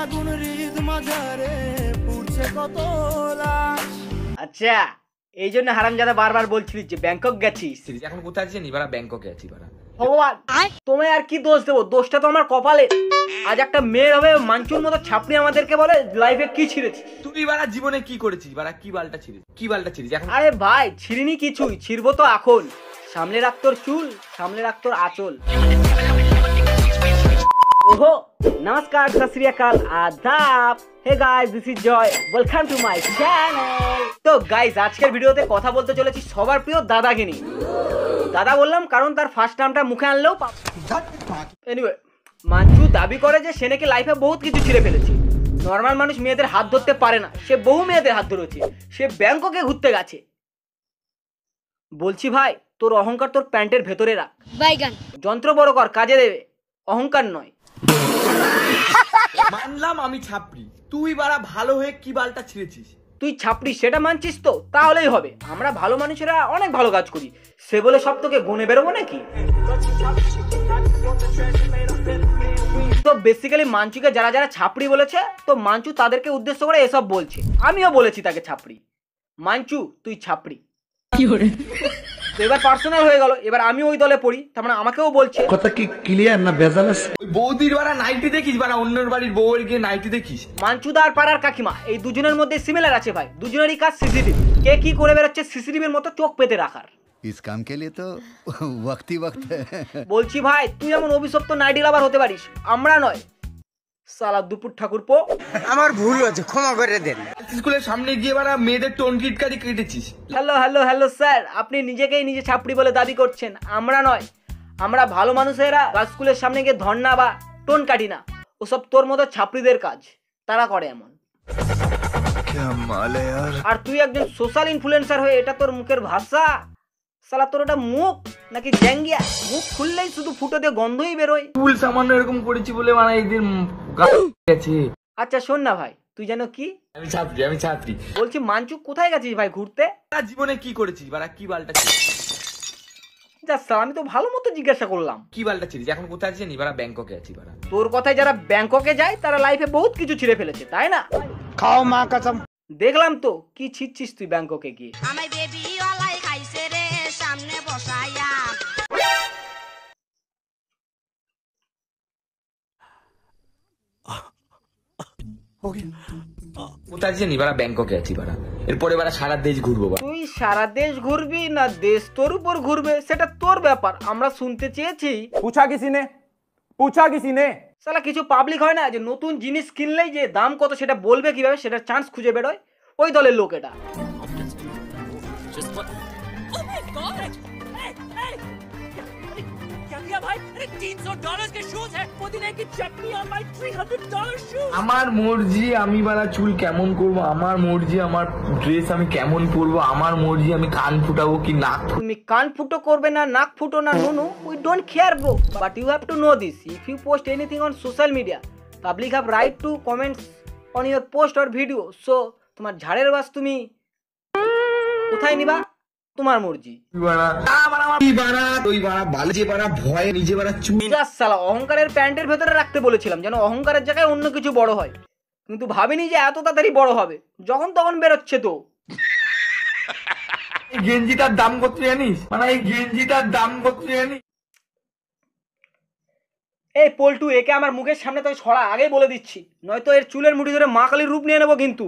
আগুন হৃদ মাঝারে পুড়ছে কত লাশ। আচ্ছা এই জন্য হারামজাদা বারবার বলছিলিস যে ব্যাংকক গেছিস, এখন কোথায় আছিস? নিবারা ব্যাংককে আছি বারা। ভগবান তোমায় আর কি দোষ দেবো, দোষটা তো আমার কপালে। আজ একটা মেয়ের হবে মাঞ্চুর মতো ছাপনি আমাদেরকে বলে লাইফে কি ছিঁড়েছি। তুই বারা জীবনে কি করেছিস বারা? কি বালটা ছিড়িস এখন? আরে ভাই ছিঁড়িনি কিছুই, ছিঁড়বো তো এখন। সামলে রাখ তোর চুল, সামলে রাখ তোর আঁচল। ओहो नमस्कार सत श्री अकाल आदाब। Hey guys this is Joy, welcome to my channel. तो गाइस আজকের ভিডিওতে কথা বলতে চলেছি সবার প্রিয় দাদাকে নিয়ে। দাদা বললাম কারণ তার ফার্স্ট নামটা মুখে আনলেও এনিওয়ে মাঞ্চু দাবি করে যে সে নাকি লাইফে বহুত কিছু ছিঁড়ে ফেলেছে। নর্মাল মানুষ মেয়েদের হাত ধরতে পারে না, সে বহু মেয়েদের হাত ধরেছে, সে ব্যাংককে ঘুরতে গেছে। বলছি ভাই তোর অহংকার তোর প্যান্টের ভেতরে রাখ, যন্ত্র বড় কর কাজে দেবে, অহংকার নয়। মানলাম আমি ছাপড়ি, তুই বারা ভালো হয়ে কি বালটা ছিঁড়েছিস? তুই ছাপড়ি সেটা মানছিস তো, তাহলেই হবে। আমরা ভালো মানুষেরা অনেক ভালো কাজ করি, সে বলে সব তোকে গনে বেরোবো নাকি? তো বেসিক্যালি মাঞ্চুকে যারা যারা ছাপড়ি বলেছে, তো মাঞ্চু তাদেরকে উদ্দেশ্য করে এসব বলছে। আমিও বলেছি তাকে ছাপড়ি। মাঞ্চু তুই ছাপড়ি। তো এবার পার্সোনাল হয়ে গেল, এবার আমি ওই দলে পড়ি, তার মানে আমাকেও বলছে। কথা কি ক্লিয়ার না ভেজাল আছে? ওই বৌদির বারা নাইটি দেখিস বারা, অন্যের বাড়ির বউয়ের গিয়ে নাইটি দেখিস? মাঞ্চুদা আর পাড়ার কাকিমা এই দুজনের মধ্যে সিমিলার আছে ভাই। দুজনেরই কাজ সিসিটিভি, কে কি করে বেরোচ্ছে সিসিটিভির মতো চোখ পেতে রাখার। इस काम के लिए तो वक्त ही वक्त है। বলছি ভাই তুই এমন অভিশপ্ত নাইডি লাভার হতে পারিস, আমরা নয়। সালা দুপুর ঠাকুরপো, আমার ভুল হয়েছে, ক্ষমা করে দেন। স্কুলের সামনে গিয়ে বারা মেয়েদের টোন কিটকারি কেটেছিস। হ্যালো হ্যালো হ্যালো স্যার, আপনি নিজেকেই নিজে ছাপড়ি বলে দাবি করছেন, আমরা নয়। আমরা ভালো মানুষেরা স্কুলের সামনে গিয়ে ধর্না বা টোন কাটি না, ওসব তোর মতো ছাপড়িদের কাজ, তারা করে এমন। আর তুই একজন সোশ্যাল ইনফ্লুয়েন্সার হয়ে এটা তোর মুখের ভাষা? সালা তোর ওটা মুখ নাকি জ্যাঙ্গিয়া? মুখ খুললেই শুধু ফুটো দিয়ে গন্ধই বেরোয়। ফুল সামান্য এরকম করেছি বলে মানে এদের গেছে। আচ্ছা শোন না ভাই, তুই জানো কি? আমি ছাত্রী বলছি মাঞ্চু কোথায় গেছিস ভাই ঘুরতে? জীবনে কি করেছিস বারা? কি বালটা ছিড়িস? যা স্যার আমি তো ভালো মতো জিজ্ঞাসা করলাম। কি বালটা ছিড়িস? এখন কোথায় আছিস? নিবারা ব্যাংককে আছি বারা। তোর কথায় যারা ব্যাংককে যায় তারা লাইফে বহুত কিছু ছিঁড়ে ফেলেছে, তাই না? খাও মা কসম। দেখলাম তো কি ছিঁড়ছিস তুই ব্যাংককে গিয়ে। আমার বেবি ওলাই খাইছে রে সামনে বসায়া। কোথায় আছিস? নিবারা ব্যাংককে আছি বারা। এরপরে বারা সারা দেশ ঘুরবো বারা। তুই সারা দেশ ঘুরবি না দেশ তোর উপর ঘুরবে সেটা তোর ব্যাপার, আমরা শুনতে চেয়েছি। पूछा किसी ने সালা কিছু পাবলিক হয় না যে নতুন জিনিস কিনলেই যে দাম কত সেটা বলবে কিভাবে, সেটার চান্স খুঁজে বেরোয়, ওই দলের লোক এটা। আমার মর্জি আমি বারা চুল কেমন করবো, আমার মর্জি আমার ড্রেস আমি কেমন পরবো, আমার মর্জি আমি কান ফুটাবো কি নাক। তুমি কান ফুটো করবে না নাক ফুটো না নুনু, we don't care bro, but you have to know this, if you post anything on social media public have right to comments on your post or video. So তোমার ঝাড়ের বাস তুমি কোথায় নিবা তোমার মর্জি। সালা অহংকারের প্যান্টের ভেতরে রাখতে বলেছিলাম যেন অহংকারের জায়গায় অন্য কিছু বড় হয়, কিন্তু ভাবিনি যে এত তাড়াতাড়ি বড় হবে, যখন তখন বেরোচ্ছে। তো গেঞ্জিটার দাম কত জানিস? মানে এই গেঞ্জিটার দাম কত জানিস? এই পল্টু একে আমার মুখের সামনে তো ছড়া আগেই বলে দিচ্ছি, নয়তো এর চুলের মুঠি ধরে মা কালীর রূপ নিয়ে নেবো কিন্তু।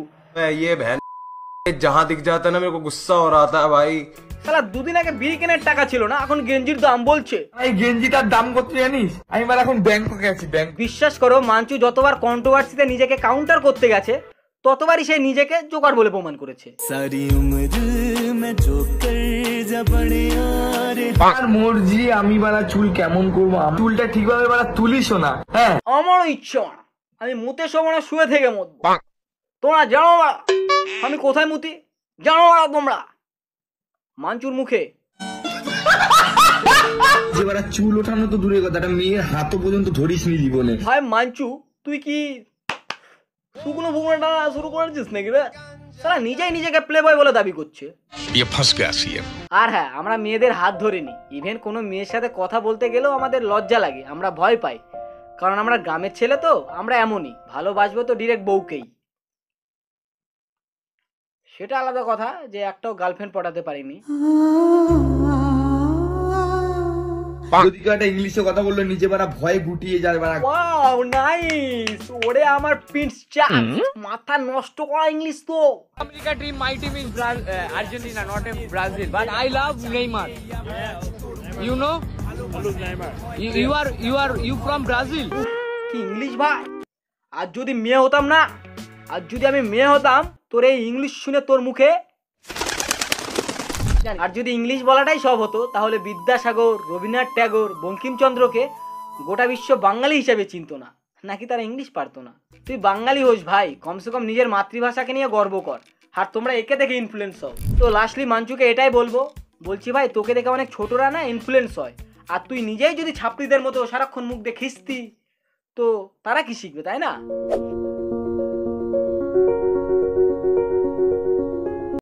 जहाँ दिख जाता है ना मेरे को गुस्सा हो रहा था भाई। সালা দুদিন আগে বিড়ি কেনার টাকা ছিল না, এখন গেঞ্জির দাম বলছে। এই গেঞ্জিটার দাম কত জানিস? আমি মানে এখন ব্যাংককে আছি। বিশ্বাস করো মাঞ্চু যতবার কন্ট্রোভার্সিতে নিজেকে কাউন্টার করতে গেছে ততবারই সে নিজেকে জোকার বলে প্রমাণ করেছে। আমার মর্জি আমি বারা চুল কেমন করবো, চুলটা ঠিকভাবে বারা তুলিসও না। হ্যাঁ আমারও ইচ্ছা না, আমি মুতে শোবো না, শুয়ে থেকে মরবো। তোমরা জানো না আমি কোথায় মুতি? জানো না তোমরা? মাঞ্চুর মুখে। যে বারা চুল ওঠানো তো দূরের কথা, মেয়ের হাতও পর্যন্ত ধরিস নি জীবনে। ভাই মাঞ্চু তুই কি শুকনো ফুকনোটা শুরু করেছিস নাকি রে? সারা নিজেই নিজেকে প্লে বয় বলে দাবি করছে। আর হ্যাঁ আমরা মেয়েদের হাত ধরিনি, ইভেন কোনো মেয়ের সাথে কথা বলতে গেলেও আমাদের লজ্জা লাগে, আমরা ভয় পাই, কারণ আমরা গ্রামের ছেলে তো, আমরা এমনই, ভালোবাসবো তো ডিরেক্ট বউকেই। সেটা আলাদা কথা যে একটাও গার্লফ্রেন্ড পটাতে পারিনি। যদি কেউ একটা ইংলিশে কথা বললো নিজে বারা ভয়ে গুটিয়ে যায় বারা। ওয়াও নাইস, ওরে আমার প্রিন্স চার্লস, মাথা নষ্ট করা ইংলিশ তো। America team, my team is Argentina, not Brazil. But I love Neymar. You know? You from Brazil? কি ইংলিশ ভাই! আর যদি মেয়ে হতাম না, আর যদি আমি মেয়ে হতাম, তোর এই ইংলিশ শুনে তোর মুখে, আর যদি ইংলিশ বলাটাই সব হতো, তাহলে বিদ্যাসাগর, রবীন্দ্রনাথ ট্যাগর, বঙ্কিমচন্দ্রকে গোটা বিশ্ব বাঙালি হিসাবে চিনতো না, নাকি তারা ইংলিশ পারতো না। তুই বাঙালি হোস ভাই, কমসে কম নিজের মাতৃভাষাকে নিয়ে গর্ব কর, আর তোমরা একে দেখে ইনফ্লুয়েন্স হও। তো লাস্টলি মাঞ্চুকে এটাই বলছি ভাই, তোকে দেখে অনেক ছোটরা না ইনফ্লুয়েন্স হয়, আর তুই নিজেই যদি ছাত্রীদের মতো সারাক্ষণ মুখ দিয়ে খিস্তি, তো তারা কি শিখবে, তাই না?